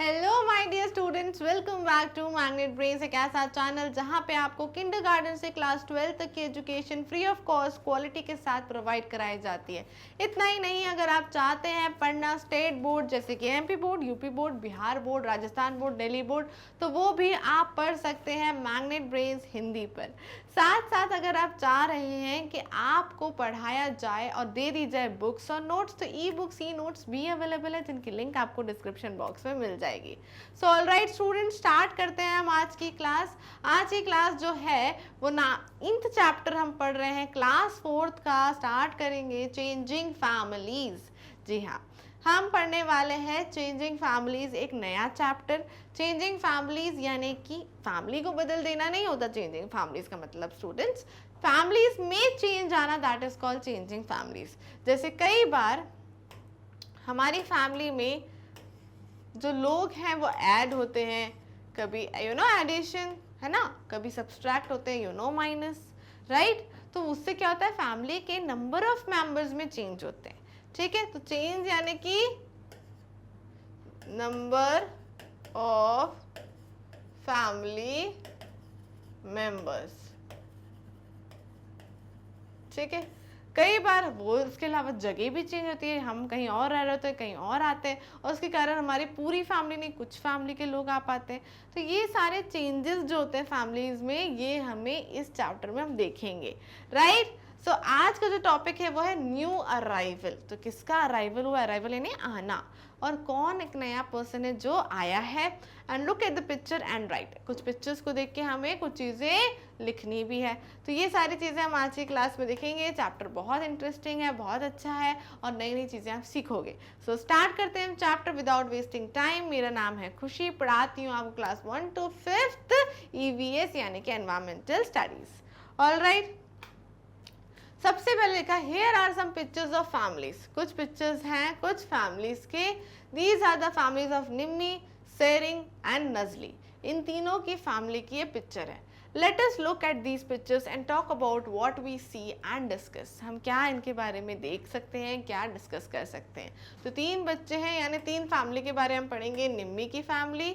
Hello my dear students, welcome back to Magnet Brains, एक ऐसा channel जहां पे आपको किंडरगार्टन से क्लास 12 तक की education free of cost quality के साथ प्रोवाइड कराई जाती है। इतना ही नहीं, अगर आप चाहते हैं पढ़ना स्टेट बोर्ड जैसे कि MP board, UP board, Bihar board, Rajasthan board, Delhi board, तो वो भी आप पढ़ सकते हैं मैग्नेट ब्रेन्स हिंदी पर। साथ साथ अगर आप चाह रहे हैं कि आपको पढ़ाया जाए और दे दी जाए बुक्स और नोट्स, तो ई बुक्स ई नोट्स भी अवेलेबल है, जिनकी लिंक आपको डिस्क्रिप्शन बॉक्स में मिल जाएगी। सो ऑलराइट स्टूडेंट, स्टार्ट करते हैं हम आज की क्लास। आज की क्लास जो है वो ना इंथ चैप्टर हम पढ़ रहे हैं, क्लास 4th का स्टार्ट करेंगे, चेंजिंग फैमिलीज। जी हाँ, हम पढ़ने वाले हैं चेंजिंग फैमिलीज, एक नया चैप्टर। चेंजिंग फैमिलीज यानी कि फैमिली को बदल देना नहीं होता चेंजिंग फैमिलीज का मतलब स्टूडेंट्स, फैमिलीज में चेंज आना, that is called changing families. जैसे कई बार हमारी फैमिली में जो लोग हैं वो ऐड होते हैं, कभी एडिशन है ना, कभी सब्सट्रैक्ट होते हैं माइनस, राइट। तो उससे क्या होता है, फैमिली के नंबर ऑफ मेंबर्स में चेंज होते हैं। ठीक है, तो चेंज यानी कि नंबर ऑफ फैमिली मेंबर्स। ठीक है, कई बार वो इसके अलावा जगह भी चेंज होती है, हम कहीं और रह रहे होते हैं, कहीं और आते हैं, और उसके कारण हमारी पूरी फैमिली नहीं, कुछ फैमिली के लोग आ पाते हैं। तो ये सारे चेंजेस जो होते हैं फैमिलीज में, ये हमें इस चैप्टर में हम देखेंगे, राइट। सो आज का जो टॉपिक है वो है न्यू अराइवल। तो किसका अराइवल हुआ, अराइवल यानी आना, और कौन एक नया पर्सन है जो आया है। And look at the picture and right, कुछ पिक्चर्स को देख के हमें कुछ चीज़ें लिखनी भी है। तो ये सारी चीज़ें हम आज की क्लास में देखेंगे। चैप्टर बहुत इंटरेस्टिंग है, बहुत अच्छा है, और नई नई चीज़ें आप सीखोगे। सो स्टार्ट करते हैं चैप्टर विदाउट वेस्टिंग टाइम। मेरा नाम है खुशी, पढ़ाती हूँ आपको क्लास 1 to 5th EVS यानी कि एनवायरमेंटल स्टडीज। ऑलराइट, सबसे पहले लिखा here are some pictures of families. कुछ पिक्चर्स हैं कुछ फैमिलीज के। These are the families of Nimmi, Tsering and Najli. इन तीनों की फैमिली की ये पिक्चर है। Let us look at these pictures and talk about what we see and discuss. हम क्या इनके बारे में देख सकते हैं, क्या डिस्कस कर सकते हैं। तो 3 बच्चे हैं, यानी 3 फैमिली के बारे में हम पढ़ेंगे, निम्मी की फैमिली,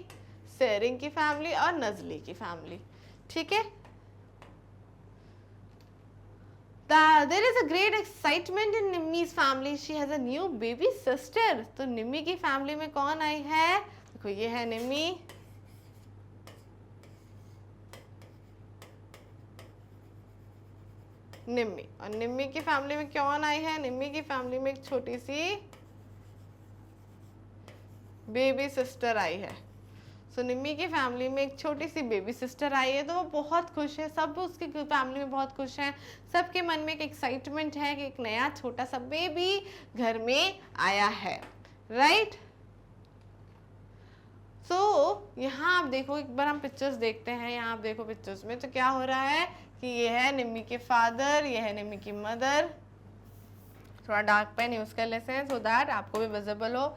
सेरिंग की फैमिली और नजली की फैमिली। ठीक है, there is a great excitement in Nimmi's family. She has a new baby sister. तो निम्मी की फैमिली में कौन आई है, देखो ये है निम्मी, निम्मी, और निम्मी की फैमिली में कौन आई है, निम्मी की फैमिली में एक छोटी सी बेबी सिस्टर आई है। सो निम्मी की फैमिली में एक छोटी सी बेबी सिस्टर आई है, तो वो बहुत खुश है, सब उसकी फैमिली में बहुत खुश हैं, सबके मन में एक एक्साइटमेंट है कि एक नया छोटा सा बेबी घर में आया है, राइट। सो यहाँ आप देखो, एक बार हम पिक्चर्स देखते हैं, यहाँ आप देखो पिक्चर्स में तो क्या हो रहा है कि ये है निम्मी के फादर, ये है निम्मी की मदर। थोड़ा डार्क पेन यूज कर लेते हैं सो दैट आपको भी विजिबल हो।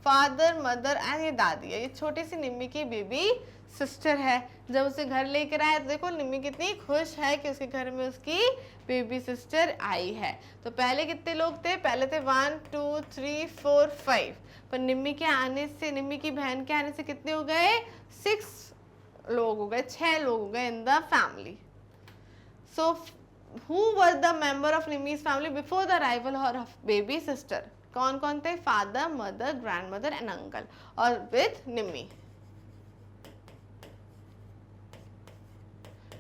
फादर, मदर एंड ये दादी है, ये छोटी सी निम्मी की बेबी सिस्टर है। जब उसे घर लेकर आए तो देखो निम्मी कितनी खुश है कि उसके घर में उसकी बेबी सिस्टर आई है। तो पहले कितने लोग थे, पहले थे 1 2 3 4 5, पर निम्मी के आने से, निम्मी की बहन के आने से कितने हो गए, 6 लोग हो गए, 6 लोग हो गए in the family. So who were the member of Nimmy's family before the arrival of baby sister? कौन कौन थे, father, mother, grand mother and uncle, और विथ निम्मी।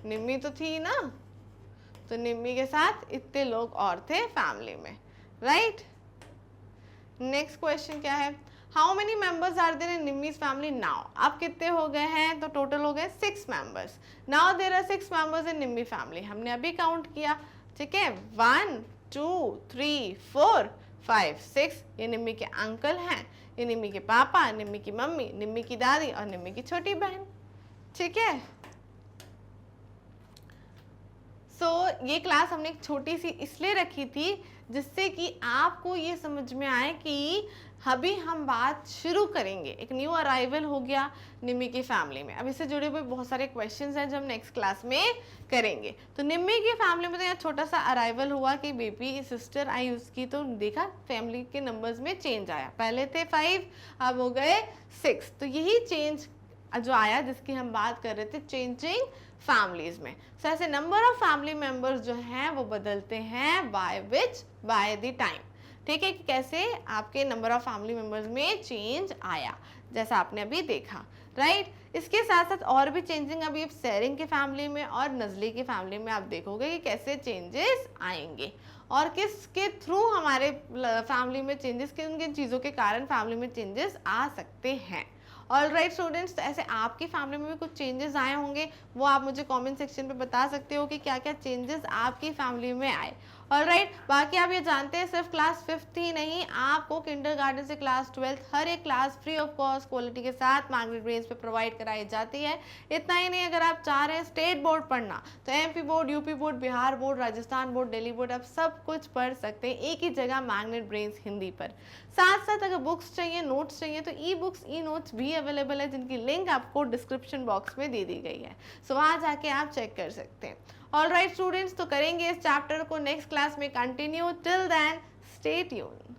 निम्मी तो थी ना, तो निम्मी के साथ इतने लोग और थे फैमिली में, राइट। नेक्स्ट क्वेश्चन क्या है, how many members are there in Nimmi's family now. अब कितने हो गए हैं, तो टोटल हो गए 6 members. Now there are 6 members in Nimmi family, हमने अभी काउंट किया, ठीक है, 1 2 3 4 5 6। ये निम्मी के अंकल हैं, ये निम्मी के पापा, निम्मी की मम्मी, निम्मी की दादी और निम्मी की छोटी बहन। ठीक है, ये क्लास हमने एक छोटी सी इसलिए रखी थी जिससे कि आपको ये समझ में आए कि अभी हम बात शुरू करेंगे, एक न्यू अराइवल हो गया निम्मी की फैमिली में। अब इससे जुड़े हुए बहुत सारे क्वेश्चंस हैं जो हम नेक्स्ट क्लास में करेंगे। तो निम्मी की फैमिली में तो यहाँ छोटा सा अराइवल हुआ कि बेबी सिस्टर आई उसकी, तो देखा फैमिली के नंबर्स में चेंज आया, पहले थे 5 अब हो गए 6। तो यही चेंज जो आया जिसकी हम बात कर रहे थे, चेंजिंग फैमिलीज में। सो ऐसे नंबर ऑफ फैमिली मेंबर्स जो हैं वो बदलते हैं बाय द टाइम। ठीक है, कि कैसे आपके नंबर ऑफ फैमिली मेंबर्स में चेंज आया, जैसा आपने अभी देखा, राइट। इसके साथ साथ और भी चेंजिंग अभी शेरिंग की फैमिली में और नजली की फैमिली में आप देखोगे कि कैसे चेंजेस आएंगे और किसके थ्रू हमारे फैमिली में चेंजेस, किन किन चीज़ों के कारण फैमिली में चेंजेस आ सकते हैं। ऑल राइट स्टूडेंट्स, ऐसे आपकी फैमिली में भी कुछ चेंजेस आए होंगे, वो आप मुझे कमेंट सेक्शन पे बता सकते हो कि क्या क्या चेंजेस आपकी फैमिली में आए। ऑल राइट, बाकी आप ये जानते हैं सिर्फ क्लास 5th ही नहीं, आपको किंडरगार्टन से क्लास 12th हर एक class free of cost quality के साथ मैग्नेट ब्रेन्स पे प्रोवाइड कराई जाती है। इतना ही नहीं, अगर आप चाह रहे हैं स्टेट बोर्ड पढ़ना तो MP board, UP board, Bihar board, Rajasthan board, Delhi board, आप सब कुछ पढ़ सकते हैं एक ही जगह मैग्नेट ब्रेन्स हिंदी पर। साथ साथ अगर बुक्स चाहिए, नोट्स चाहिए तो ई बुक्स, ई नोट्स भी अवेलेबल है, जिनकी लिंक आपको डिस्क्रिप्शन बॉक्स में दे दी गई है। सो वहाँ जाके आप चेक कर सकते हैं। ऑल राइट स्टूडेंट्स, तो करेंगे इस चैप्टर को नेक्स्ट क्लास में continue. Till then stay tuned.